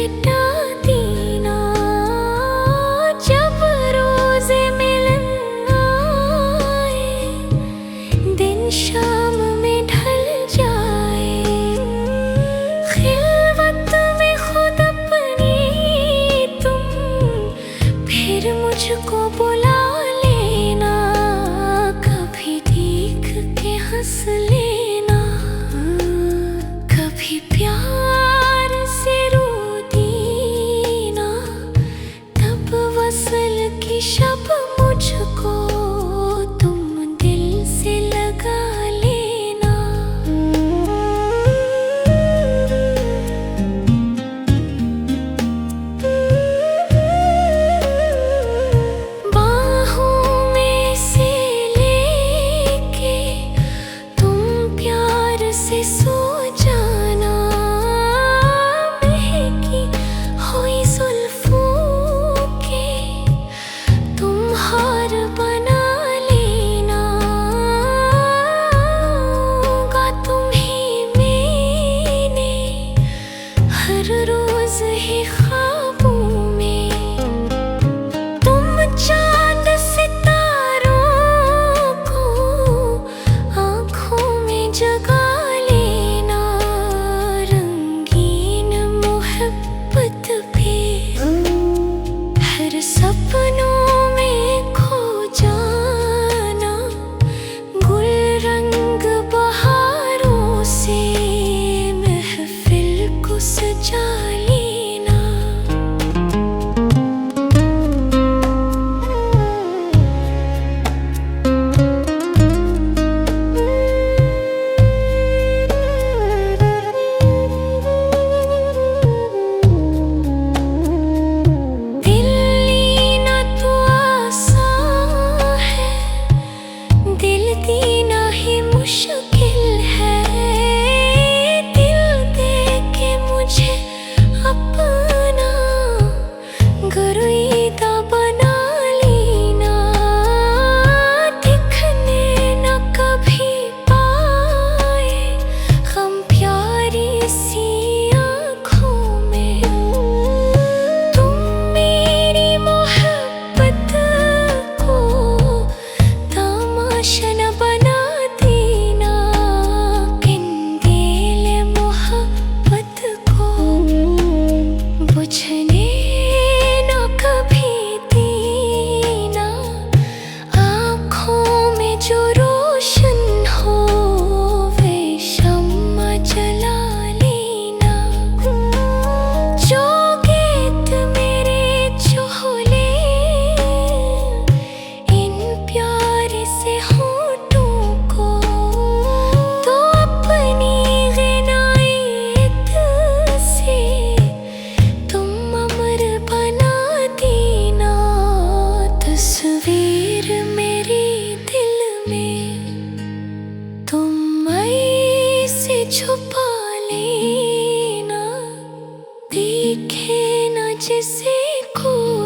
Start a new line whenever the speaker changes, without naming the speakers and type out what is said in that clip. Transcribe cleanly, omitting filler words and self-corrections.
मिटा देना जब रोज़े मिलन आए, दिन शाम में ढल जाए, खिलवत में खुद अपनी तुम फिर मुझको बुला लेना, कभी देख के हंस लेना, कभी प्यार से रो देना, तब वसल की शब मुझको तुम दिल से लगा लेना। बाहों में से लेके तुम प्यार से सो जाना, महकी हुई जुल्फों के तुम हार बना लेना, होगा तुम्हें मैंने हर रोज ही ख्वाबों में, तुम चांद सितारों को आँखों में जगा लेना, रंगीन मोहब्बत पे हर सपनों में खो जाना, गुल रंग बहारों से महफिल को सजा लेना। दिल लेना तो आसान है, दिल देना ही मुश्किल है, दिल दे के मुझे अपना गुरीदा बना लेना, दिखने न कभी पाए हम प्यारी सी आँखों में, तुम मेरी मोहब्बत को तमाशा न बना देना, कंदील मोहब्बत को बुझने न कभी देना, आँखों में जो रोशन हो वे शम्मा जला लेना, जो गीत मेरे चोले इन प्यारे से होठों को, तो अपनी ग़िनायत से तुम अमर बना देना, तस्वीर मेरे दिल में तुम ऐसे छुपा लेना, देखे न जिसे कोई